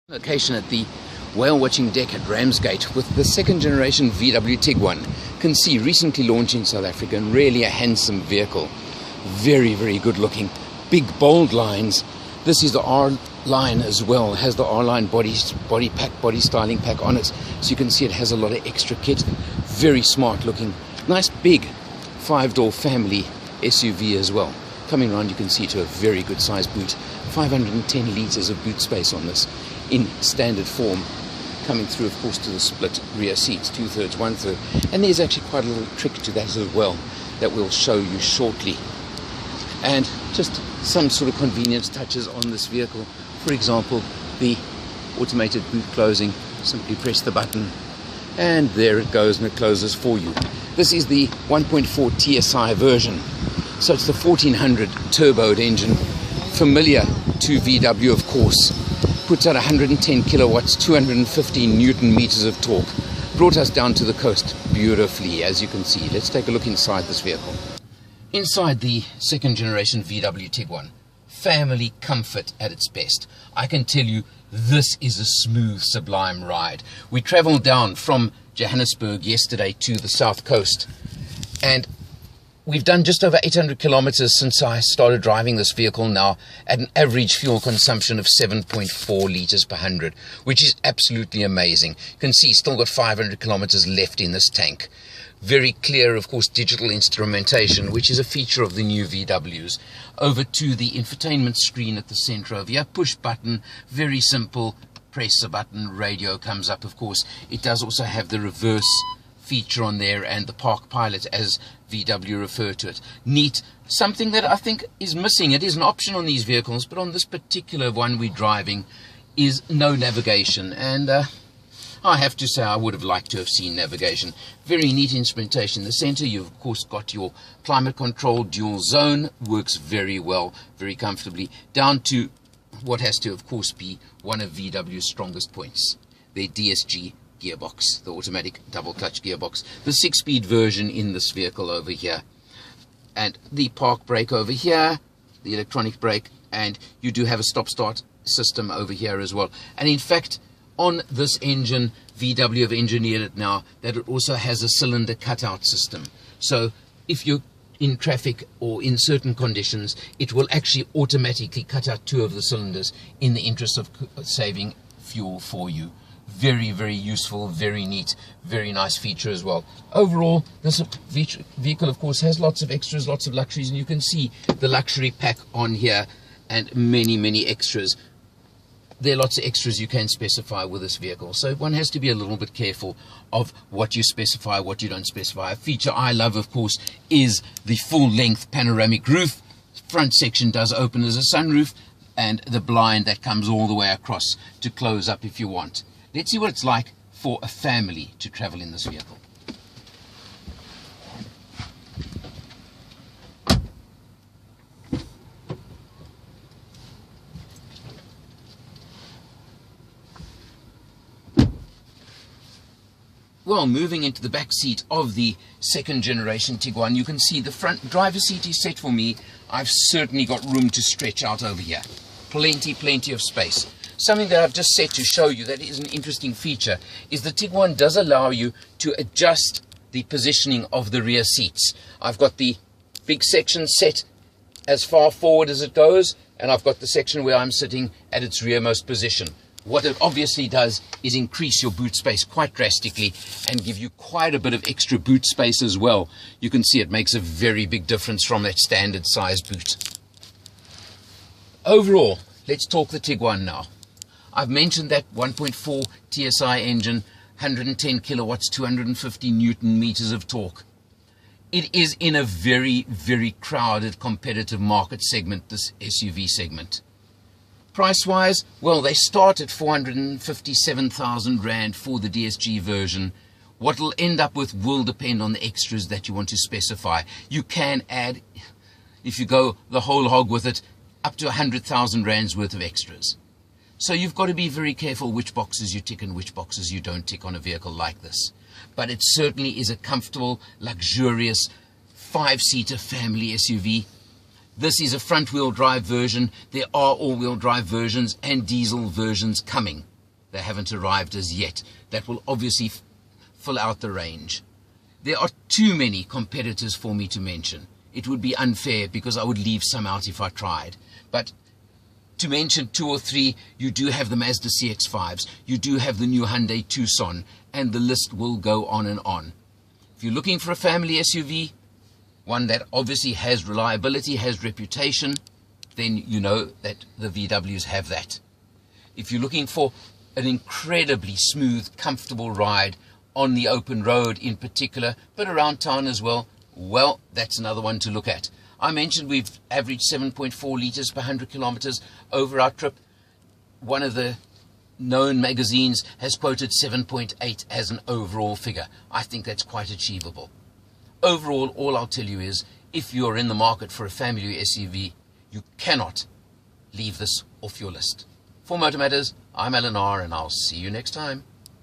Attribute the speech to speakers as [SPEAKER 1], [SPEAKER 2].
[SPEAKER 1] Location at the whale watching deck at Ramsgate with the second generation VW Tiguan. Can see recently launched in South Africa and really a handsome vehicle. Very good looking. Big bold lines. This is the R line as well. It has the R line body styling pack on it. So you can see it has a lot of extra kit. Very smart looking. Nice big 5-door family SUV as well. Coming around you can see to a very good size boot. 510 litres of boot space on this in standard form, coming through of course to the split rear seats, 2/3, 1/3, and there's actually quite a little trick to that as well that we'll show you shortly. And just some sort of convenience touches on this vehicle. For example, the automated boot closing. Simply press the button and there it goes and it closes for you. This is the 1.4 TSI version, so it's the 1400 turboed engine, familiar to VW of course. Puts out 110 kilowatts, 215 newton meters of torque. Brought us down to the coast beautifully, as you can see. Let's take a look inside this vehicle. Inside the second generation VW Tiguan, family comfort at its best. I can tell you this is a smooth, sublime ride. We traveled down from Johannesburg yesterday to the south coast, and we've done just over 800 kilometers since I started driving this vehicle now, at an average fuel consumption of 7.4 liters per 100, which is absolutely amazing. You can see still got 500 kilometers left in this tank. Very clear, of course, digital instrumentation, which is a feature of the new VWs. Over to the infotainment screen at the center over here, push button, very simple, press a button, radio comes up of course. It does also have the reverse feature on there and the park pilot as VW refer to it. Neat. Something that I think is missing, it is an option on these vehicles, but on this particular one we're driving is no navigation, and I have to say I would have liked to have seen navigation. Very neat instrumentation. In the center you've of course got your climate control dual zone, works very well, very comfortably, down to what has to of course be one of VW's strongest points, their DSG gearbox, the automatic double clutch gearbox, the 6-speed version in this vehicle over here, and the park brake over here, the electronic brake, and you do have a stop start system over here as well. And in fact on this engine VW have engineered it now that it also has a cylinder cutout system, so if you're in traffic or in certain conditions it will actually automatically cut out 2 of the cylinders in the interest of saving fuel for you. Very useful, very neat, very nice feature as well. Overall, this vehicle of course has lots of extras, lots of luxuries, and you can see the luxury pack on here and many extras. There are lots of extras you can specify with this vehicle, so one has to be a little bit careful of what you specify, what you don't specify. A feature I love of course is the full length panoramic roof. Front section does open as a sunroof, and the blind that comes all the way across to close up if you want. Let's see what it's like for a family to travel in this vehicle. Well, moving into the back seat of the second generation Tiguan, you can see the front driver's seat is set for me. I've certainly got room to stretch out over here. Plenty of space. Something that I've just set to show you that is an interesting feature is the Tiguan does allow you to adjust the positioning of the rear seats. I've got the big section set as far forward as it goes, and I've got the section where I'm sitting at its rearmost position. What it obviously does is increase your boot space quite drastically and give you quite a bit of extra boot space as well. You can see it makes a very big difference from that standard size boot. Overall, let's talk the Tiguan now. I've mentioned that 1.4 TSI engine, 110 kilowatts, 250 newton meters of torque. It is in a very crowded competitive market segment, this SUV segment. Price-wise, well, they start at 457,000 Rand for the DSG version. What it'll end up with will depend on the extras that you want to specify. You can add, if you go the whole hog with it, up to 100,000 Rands worth of extras. So you've got to be very careful which boxes you tick and which boxes you don't tick on a vehicle like this. But it certainly is a comfortable, luxurious, 5-seater family SUV. This is a front-wheel drive version. There are all-wheel drive versions and diesel versions coming. They haven't arrived as yet. That will obviously fill out the range. There are too many competitors for me to mention. It would be unfair because I would leave some out if I tried. But to mention 2 or 3, you do have the Mazda CX-5s, you do have the new Hyundai Tucson, and the list will go on and on. If you're looking for a family SUV, one that obviously has reliability, has reputation, then you know that the VWs have that. If you're looking for an incredibly smooth, comfortable ride on the open road in particular, but around town as well, well, that's another one to look at. I mentioned we've averaged 7.4 litres per 100 kilometers over our trip. One of the known magazines has quoted 7.8 as an overall figure. I think that's quite achievable. Overall, all I'll tell you is, if you're in the market for a family SUV, you cannot leave this off your list. For Motor Matters, I'm Alan R, and I'll see you next time.